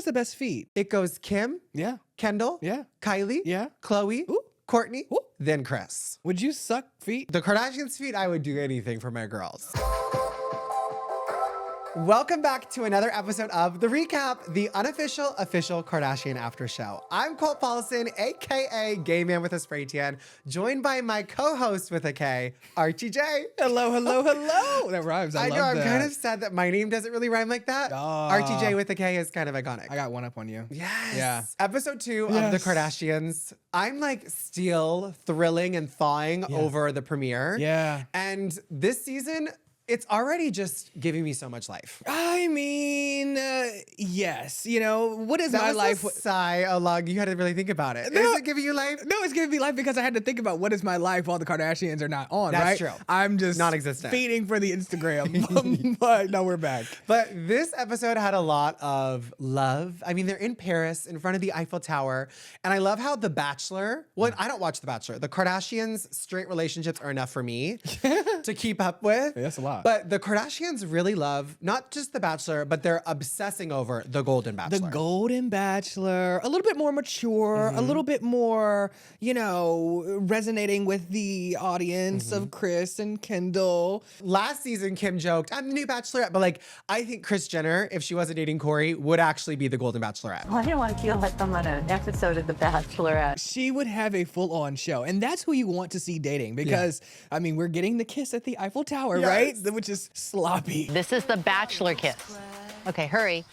has the best feet? It goes Kim, Yeah. Kendall, Yeah. Kylie, Yeah. Khloé, Ooh. Kourtney, Ooh. then Kris. Would you suck feet? The Kardashians' feet, I would do anything for my girls. Welcome back to another episode of The reKap, the unofficial, official Kardashian after show. I'm Colt Paulsen, aka Gay Man with a Spray Tan, joined by my co-host with a K, Archie Jay. Hello, hello, hello. That rhymes. I know, love I'm that. kind of sad that my name doesn't really rhyme like that. Archie Jay with a K is kind of iconic. I got one up on you. Yes. Yeah. Episode 2 of The Kardashians. I'm like still thrilling and thawing over the premiere. Yeah. And this season, it's already just giving me so much life. I mean, yes. You know, what is That my was life? a sigh along. You had to really think about it. No. Is it giving you life? No, it's giving me life because I had to think about what is my life while the Kardashians are not on, That's right? true. I'm just Non-existent. feeding for the Instagram. But no, we're back. But this episode had a lot of love. I mean, they're in Paris in front of the Eiffel Tower. And I love how The Bachelor, well, I don't watch The Bachelor. The Kardashians' straight relationships are enough for me to keep up with. Yeah, that's a lot. But the Kardashians really love not just The Bachelor, but they're obsessing over The Golden Bachelor. The Golden Bachelor, a little bit more mature, a little bit more, you know, resonating with the audience of Kris and Kendall. Last season, Kim joked, I'm the new Bachelorette. But like, I think Kris Jenner, if she wasn't dating Corey, would actually be the Golden Bachelorette. I didn't want to feel like I'm on an episode of The Bachelorette. She would have a full-on show. And that's who you want to see dating because, I mean, we're getting the kiss at the Eiffel Tower, right? Which is sloppy. This is the Bachelor kiss. Okay, hurry.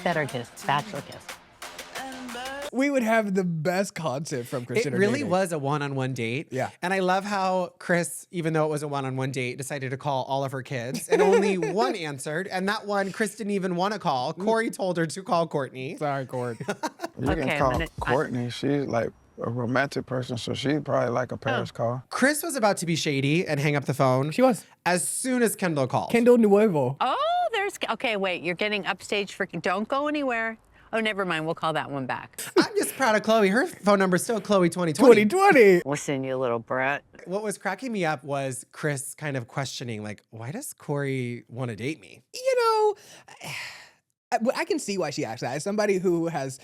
Better kiss, Bachelor kiss. We would have the best content from Kris It Jenner really dating. was a one-on-one date. Yeah. And I love how Kris, even though it was a one-on-one date, decided to call all of her kids and only one answered. And that one, Kris didn't even want to call. Corey told her to call Kourtney. Sorry, Cord. You Okay, can call I'm gonna- Kourtney. She's like a romantic person, so she'd probably like a Paris call. Kris was about to be shady and hang up the phone. She was. As soon as Kendall called. Kendall Nuevo. Oh, okay, wait, you're getting upstage for, don't go anywhere. Oh, never mind, we'll call that one back. I'm just proud of Khloé. Her phone number's still Khloé 2020. 2020. Listen, you little brat. What was cracking me up was Kris kind of questioning, like, why does Corey want to date me? You know, I can see why she asked that. As somebody who has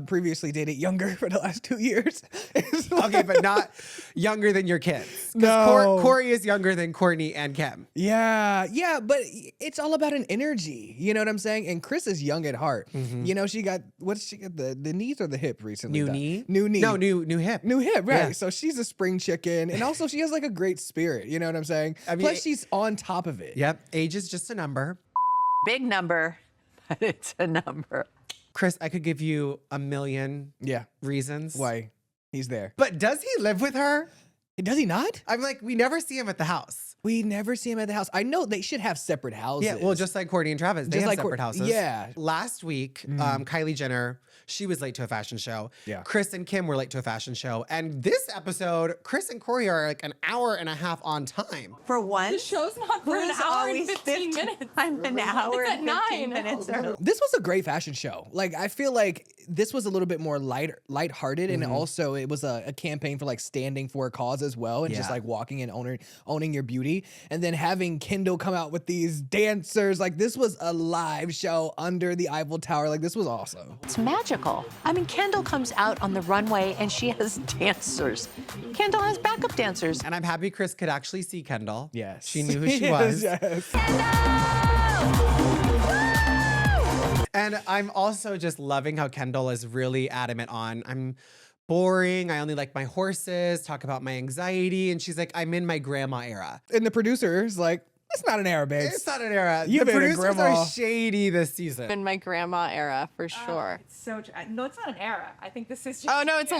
previously dated younger for the last 2 years. Okay, but not younger than your kids. 'Cause No. Corey is younger than Kourtney and Kim. Yeah, but it's all about an energy. You know what I'm saying? And Kris is young at heart. You know, she got the knees or the hip recently? New done? knee? New knee. No, new hip. New hip, right? Yeah. So she's a spring chicken, and also she has like a great spirit. You know what I'm saying? I mean, Plus, she's on top of it. Yep, age is just a number. Big number, but it's a number. Kris, I could give you a million Yeah. reasons. Why? He's there. But does he live with her? Does he not? I'm like, we never see him at the house. We never see him at the house. I know they should have separate houses. Yeah, well, just like Kourtney and Travis, they Just have like separate houses. yeah. Last week, Kylie Jenner, she was late to a fashion show. Yeah. Kris and Kim were late to a fashion show. And this episode, Kris and Corey are like an hour and a half on time. For one, The show's not for an who's hour and always 15 minutes. I'm an hour It's at and 15 9. minutes early. This was a great fashion show. Like, I feel like this was a little bit more lighthearted, and also it was a campaign for like standing for a cause as well, and just Yeah. like walking and owning your beauty. And then having Kendall come out with these dancers, like this was a live show under the Eiffel Tower. Like this was awesome. It's magical. I mean, Kendall comes out on the runway and she has dancers. Kendall has backup dancers. And I'm happy Kris could actually see Kendall. Yes. She knew who she Yes, was. yes. And I'm also just loving how Kendall is really adamant on, I'm boring. I only like my horses, talk about my anxiety. And she's like, I'm in my grandma era. And the producer's like, it's not an era, babes. It's not an era. You've The been a producers grandma. are shady this season. In my grandma era, for sure. No, it's not an era. I think this is just. Oh no, it's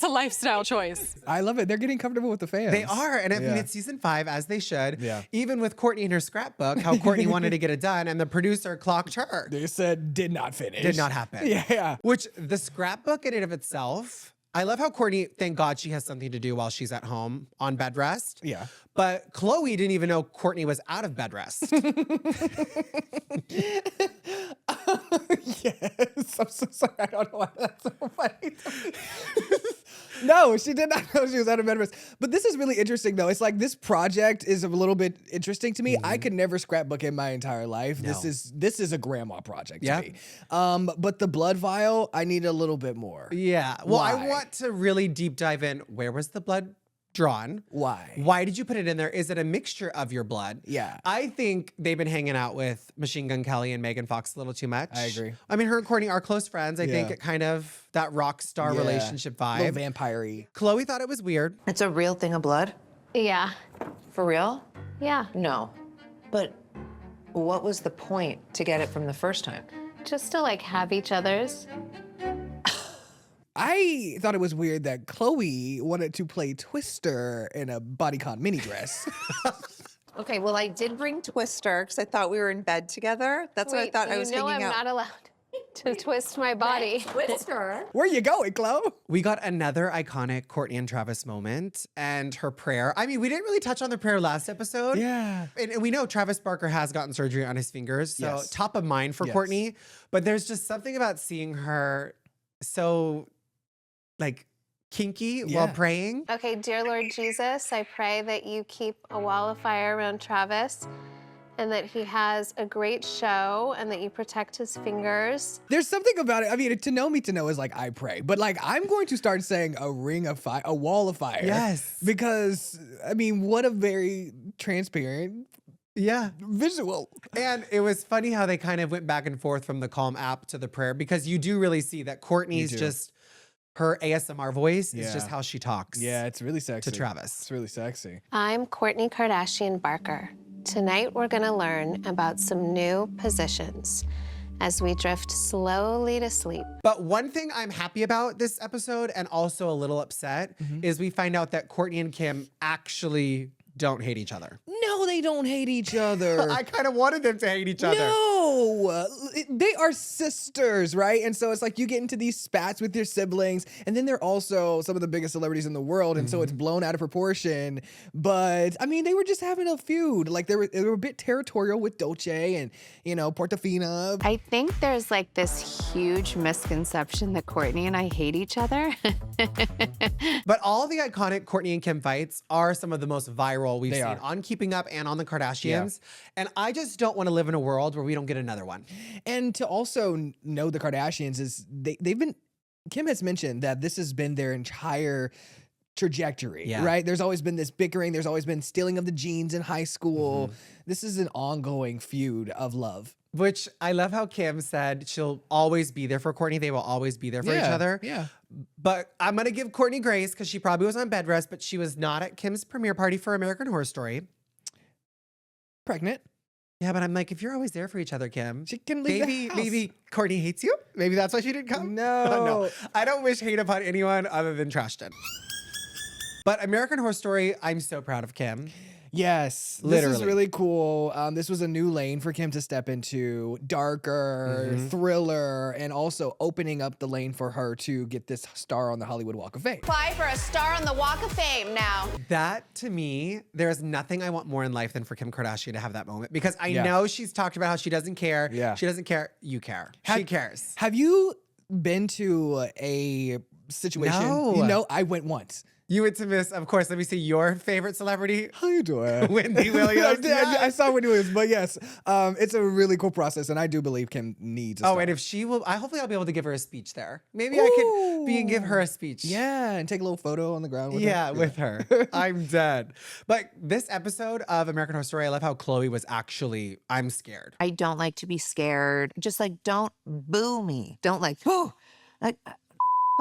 a lifestyle choice. I love it. They're getting comfortable with the fans. They are, and I mean, Yeah. it's season 5, as they should. Yeah. Even with Kourtney in her scrapbook, how Kourtney wanted to get it done, and the producer clocked her. They said did not finish. Did not happen. Yeah. Which, the scrapbook in and of itself, I love how Kourtney, thank God she has something to do while she's at home on bed rest. Yeah. But Khloé didn't even know Kourtney was out of bed rest. Yes. I'm so sorry. I don't know why that's so funny. No, she did not know she was out of bed rest. But this is really interesting, though. It's like this project is a little bit interesting to me. I could never scrapbook in my entire life. No. This is a grandma project Yeah. to me. But the blood vial, I need a little bit more. Yeah. Well, I Why? want to really deep dive in. Where was the blood drawn? Why? Why did you put it in there? Is it a mixture of your blood? Yeah. I think they've been hanging out with Machine Gun Kelly and Megan Fox a little too much. I agree. I mean, her and Kourtney are close friends. I think Yeah. it kind of that rock star Yeah. relationship A little vibe. vampire-y. Chloe thought it was weird. It's a real thing of blood? Yeah. For real? Yeah. No. But what was the point to get it from the first time? Just to like have each other's. I thought it was weird that Chloe wanted to play Twister in a bodycon mini dress. Okay, well, I did bring Twister because I thought we were in bed together. That's what I Wait, thought I was you know hanging I'm out. not allowed to twist my body. Twister? Where you going, Chloe? We got another iconic Kourtney and Travis moment and her prayer. I mean, we didn't really touch on the prayer last episode. Yeah. And we know Travis Barker has gotten surgery on his fingers, so Yes. top of mind for Yes. Kourtney. But there's just something about seeing her so, like, kinky while Yeah. praying. Okay, dear Lord Jesus, I pray that you keep a wall of fire around Travis and that he has a great show and that you protect his fingers. There's something about it. I mean, to know me to know is like I pray, but like I'm going to start saying a ring of fire, a wall of fire. Yes. Because I mean, what a very transparent Yeah. visual. And it was funny how they kind of went back and forth from the Calm app to the prayer because you do really see that Kourtney's do. just her ASMR voice is Yeah. just how she talks. Yeah, it's really sexy. To Travis. It's really sexy. I'm Kourtney Kardashian Barker. Tonight we're gonna learn about some new positions as we drift slowly to sleep. But one thing I'm happy about this episode and also a little upset is we find out that Kourtney and Kim actually don't hate each other. No, they don't hate each other. I kind of wanted them to hate each other. No, they are sisters, right? And so it's like you get into these spats with your siblings, and then they're also some of the biggest celebrities in the world, and so it's blown out of proportion. But I mean, they were just having a feud. Like they were a bit territorial with Dolce and Portofino. I think there's like this huge misconception that Kourtney and I hate each other. But all the iconic Kourtney and Kim fights are some of the most viral we've They seen are. on Keeping Up and on the Kardashians. And I just don't want to live in a world where we don't get another one. And to also know the Kardashians is they've been. Kim has mentioned that this has been their entire trajectory, Yeah. right? There's always been this bickering. There's always been stealing of the jeans in high school. This is an ongoing feud of love. Which I love how Kim said she'll always be there for Kourtney. They will always be there for each other. Yeah. But I'm going to give Kourtney grace because she probably was on bed rest, but she was not at Kim's premiere party for American Horror Story. Pregnant. Yeah, but I'm like, if you're always there for each other, Kim, She can leave the house. maybe Kourtney hates you. Maybe that's why she didn't come. No. No. I don't wish hate upon anyone other than Trashton. But American Horror Story, I'm so proud of Kim. Yes, this is Literally. really cool. This was a new lane for Kim to step into, darker, thriller, and also opening up the lane for her to get this star on the Hollywood Walk of Fame. Apply for a star on the Walk of Fame now. That, to me, there is nothing I want more in life than for Kim Kardashian to have that moment because I Yeah. know she's talked about how she doesn't care. Yeah. She doesn't care. You care. She cares. Have you been to a situation? No. You know, I went once. You went to miss, of course, let me see your favorite celebrity. How you doing? Wendy Williams. I saw Wendy Williams, but yes, it's a really cool process, and I do believe Kim needs a Oh, star. and if she will, hopefully I'll be able to give her a speech there. Maybe I could be and give her a speech. Yeah, and take a little photo on the ground with her. Yeah, with her. I'm dead. But this episode of American Horror Story, I love how Chloe was actually, I'm scared. I don't like to be scared. Just like, don't boo me. Don't like, oh, like,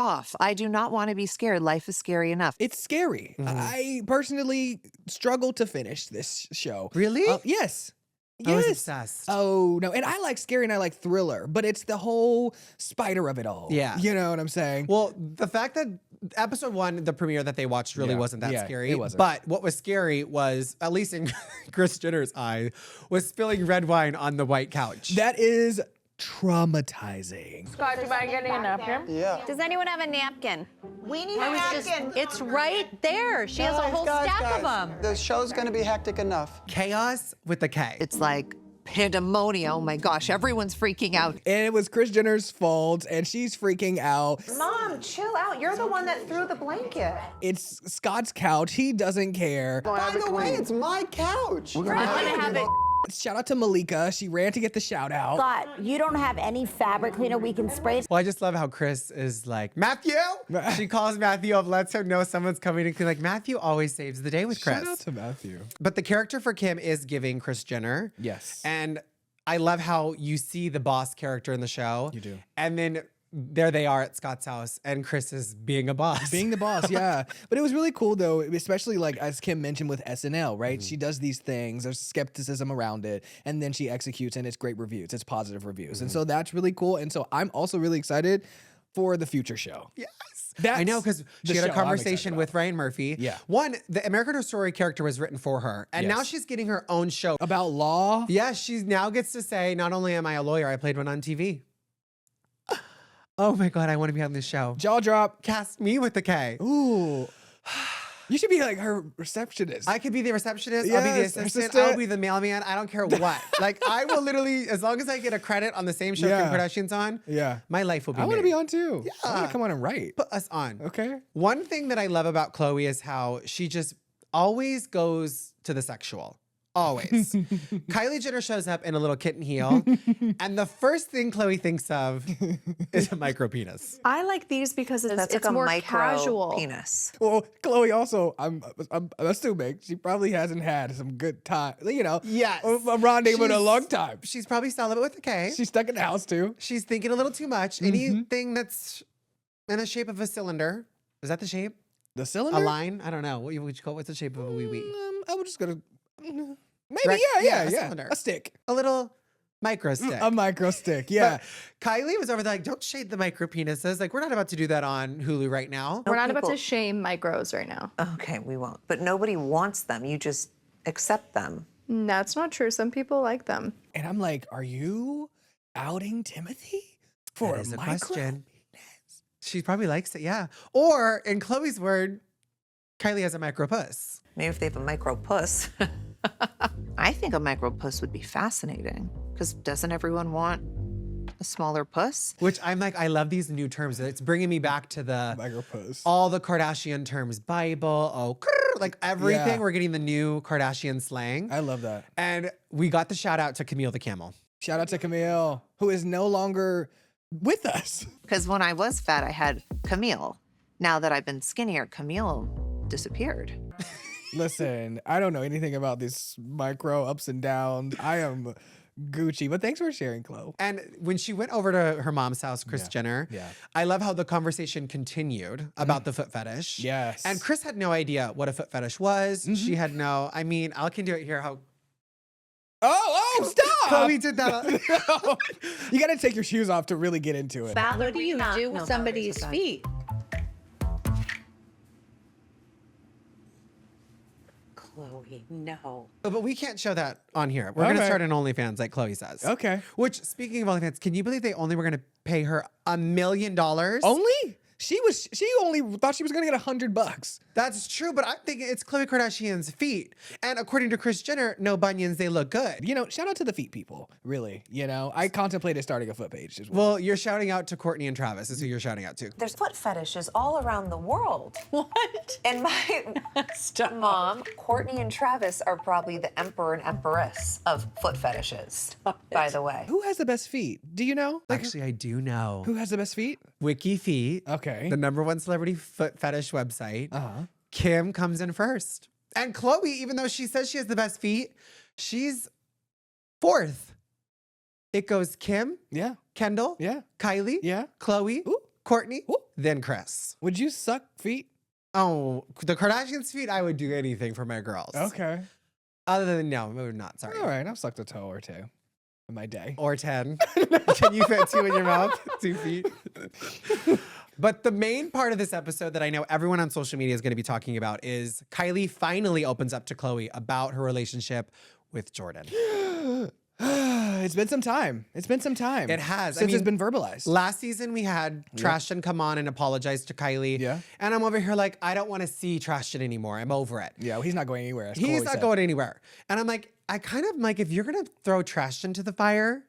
off. I do not want to be scared. Life is scary enough. It's scary. I personally struggle to finish this show. Really? Yes. I was Yes. obsessed. Oh, no. And I like scary and I like thriller, but it's the whole spider of it all. Yeah. You know what I'm saying? Well, the fact that episode one, the premiere that they watched, really Yeah. wasn't that Yeah, scary. it wasn't. But what was scary was, at least in Kris Jenner's eye, was spilling red wine on the white couch. That is traumatizing. Scott, do you mind getting a napkin? Yeah. Does anyone have a napkin? We need a I was just, napkin. it's right there. She has a whole stack of them. The show's gonna be hectic enough. Chaos with the K. It's like pandemonium. Oh my gosh, everyone's freaking out. And it was Kris Jenner's fault, and she's freaking out. Mom, chill out. You're the one that threw the blanket. It's Scott's couch. He doesn't care. By the way, it's my couch. I want to have it. Shout out to Malika. She ran to get the shout out. Scott, you don't have any fabric cleaner we can spray? Well, I just love how Kris is like, Matthew? She calls Matthew up, lets him know someone's coming to clean. Like, Matthew always saves the day with Kris. Shout out to Matthew. But the character for Kim is giving Kris Jenner. Yes. And I love how you see the boss character in the show. You do. And then there they are at Scott's house, and Kris is being a boss. Being the boss, yeah. But it was really cool, though, especially like as Kim mentioned with SNL, right? She does these things, there's skepticism around it, and then she executes, and it's great reviews, it's positive reviews. And so that's really cool. And so I'm also really excited for the future show. Yes. That's I know, because the she had show a I'm conversation excited with about. Ryan Murphy. Yeah. One, the American Horror Story character was written for her, and now Yes. she's getting her own show. About law? Yeah, she now gets to say, not only am I a lawyer, I played one on TV. Oh my God, I want to be on this show. Jaw drop. Cast me with the K. Ooh. You should be like her receptionist. I could be the receptionist. I'll be the Yes, assistant. assistant. I'll be the mailman. I don't care what. Like, I will literally, as long as I get a credit on the same show Yeah. Kim Kardashian's on, Yeah. my life will be I want to made. be on too. I want Yeah. to come on and write. Put us on. Okay. One thing that I love about Khloé is how she just always goes to the sexual. Always. Kylie Jenner shows up in a little kitten heel, and the first thing Khloé thinks of is a micro penis. I like these because That's it's like a more micro casual. penis. Well, Khloé also, I'm assuming she probably hasn't had some good time, you know. Yes. A rendezvous in a She's- long time. She's probably celibate with a K. She's stuck in the house too. She's thinking a little too much. Anything that's in the shape of a cylinder. Is that the shape? The cylinder? A line? I don't know. What would you call it? What's the shape of a wee wee? I was just gonna. Maybe, Rec- yeah. a cylinder. A stick. A little micro stick. A micro stick, yeah. But Kylie was over there like, don't shade the micro penises. Like, we're not about to do that on Hulu right now. We're not about people- to shame micros right now. Okay, we won't. But nobody wants them. You just accept them. That's not true. Some people like them. And I'm like, are you outing Timothy for That is a micro? question. She probably likes it, yeah. Or, in Chloe's word, Kylie has a micro puss. Maybe if they have a micro puss. I think a micro puss would be fascinating because doesn't everyone want a smaller puss? Which I'm like, I love these new terms. It's bringing me back to the Micropus. all the Kardashian terms, Bible, like everything. Yeah. We're getting the new Kardashian slang. I love that. And we got the shout out to Camille the Camel. Shout out to Camille, who is no longer with us. Because when I was fat, I had Camille. Now that I've been skinnier, Camille disappeared. Listen, I don't know anything about this micro ups and downs. I am Gucci, but thanks for sharing, Khloé. And when she went over to her mom's house, Kris Jenner, I love how the conversation continued about the foot fetish. Yes. And Kris had no idea what a foot fetish was. She had no, I mean, I can do it here. How Oh, stop! Khloé did that. You gotta take your shoes off to really get into it. What do you do with somebody's feet? Khloé, no. But we can't show that on here. We're going to Okay. start an OnlyFans like Khloé says. Okay. Which, speaking of OnlyFans, can you believe they only were going to pay her $1 million? Only? She only thought she was gonna get $100. That's true, but I'm thinking it's Khloé Kardashian's feet. And according to Kris Jenner, no bunions, they look good. You know, shout out to the feet people, really. You know, I contemplated starting a foot page as well. Well, you're shouting out to Kourtney and Travis is who you're shouting out to. There's foot fetishes all around the world. What? And my mom, Kourtney and Travis are probably the emperor and empress of foot fetishes, by the way. Who has the best feet? Do you know? Like, Actually, I do know. who has the best feet? Wiki Feet, Okay. the #1 celebrity foot fetish website. Uh-huh. Kim comes in first. And Khloé, even though she says she has the best feet, she's fourth. It goes Kim, Yeah. Kendall, Yeah. Kylie, Yeah. Khloé, Ooh. Kourtney, Ooh. then Kris. Would you suck feet? Oh, the Kardashians' feet, I would do anything for my girls. Okay. Other than, no, I would not, sorry. All right. I've sucked a toe or two in my day. Or 10. Can you fit 2 in your mouth? 2 feet. But the main part of this episode that I know everyone on social media is going to be talking about is Kylie finally opens up to Khloé about her relationship with Jordyn. It's been some time. It's been some time. It has. Since it's been verbalized. Last season, we had Trashton come on and apologize to Kylie. Yeah. And I'm over here like, I don't want to see Trashton anymore. I'm over it. Yeah, well, he's not going anywhere. as He's Khloé not said. going anywhere. And I'm like, I kind of like, if you're going to throw Trashton to the fire,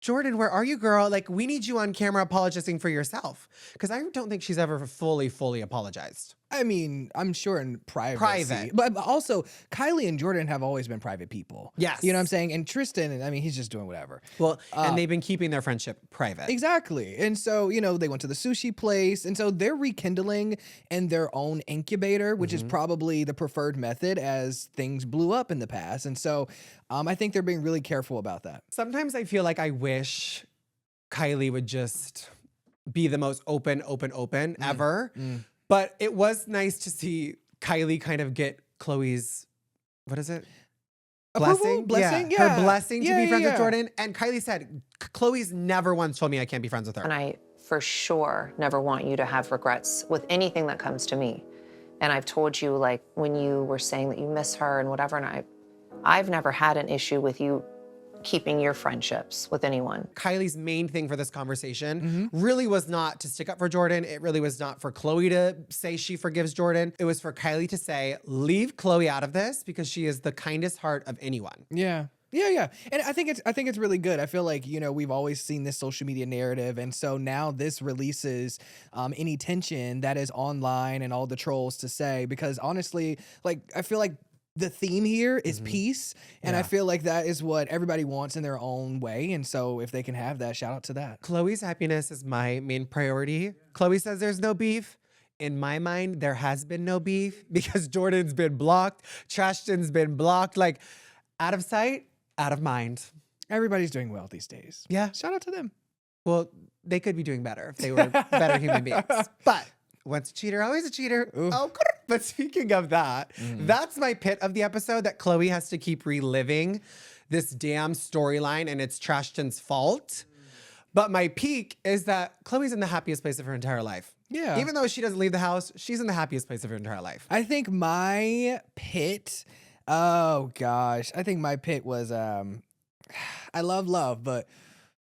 Jordyn, where are you, girl? Like, we need you on camera apologizing for yourself. Because I don't think she's ever fully apologized. I mean, I'm sure in privacy. Private. But also, Kylie and Jordyn have always been private people. Yes. You know what I'm saying? And Tristan, I mean, he's just doing whatever. Well, and they've been keeping their friendship private. Exactly. And so, you know, they went to the sushi place. And so they're rekindling in their own incubator, which is probably the preferred method as things blew up in the past. And so I think they're being really careful about that. Sometimes I feel like I wish Kylie would just be the most open ever. But it was nice to see Kylie kind of get Khloé's, what is it? Approval? Blessing? Yeah. Her blessing to be friends yeah. with Jordyn. And Kylie said, Khloé's never once told me I can't be friends with her. And I, for sure, never want you to have regrets with anything that comes to me. And I've told you, like, when you were saying that you miss her and whatever, and I've never had an issue with you keeping your friendships with anyone. Kylie's main thing for this conversation really was not to stick up for Jordyn. It really was not for Khloé to say she forgives Jordyn. It was for Kylie to say, leave Khloé out of this because she is the kindest heart of anyone. Yeah. Yeah. And I think it's really good. I feel like, you know, we've always seen this social media narrative. And so now this releases any tension that is online and all the trolls to say, because honestly, like, I feel like the theme here is peace. And I feel like that is what everybody wants in their own way. And so if they can have that, shout out to that. Khloé's happiness is my main priority. Khloé says there's no beef. In my mind, there has been no beef because Jordyn's been blocked. Trashton's been blocked. Like, out of sight, out of mind. Everybody's doing well these days. Yeah. Shout out to them. Well, they could be doing better if they were better human beings. But once a cheater, always a cheater. Oof. Oh, but speaking of that, that's my pit of the episode, that Khloé has to keep reliving this damn storyline and it's Trashton's fault. But my peak is that Khloé's in the happiest place of her entire life. Yeah. Even though she doesn't leave the house, she's in the happiest place of her entire life. I think my pit, oh gosh, I think my pit was, I love, but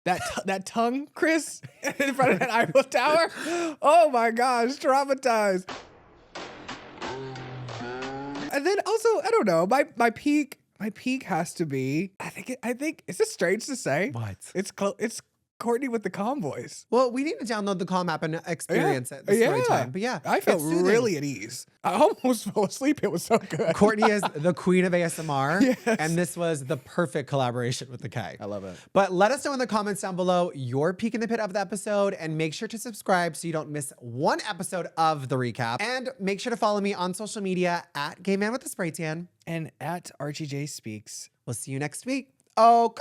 that tongue, Kris, in front of that Eiffel Tower, oh my gosh, traumatized. And then also, I don't know, my peak has to be, I think it's just strange to say. What? It's Kourtney with the calm voice. Well, we need to download the Calm app and experience it. The story time. But yeah, I felt it's soothing. really at ease. I almost fell asleep. It was so good. Kourtney is the queen of ASMR, Yes. and this was the perfect collaboration with the K. I love it. But let us know in the comments down below your peek in the pit of the episode, and make sure to subscribe so you don't miss one episode of the recap. And make sure to follow me on social media at Gay Man with the Spray Tan. And at Archie Jay Speaks. We'll see you next week. Oh.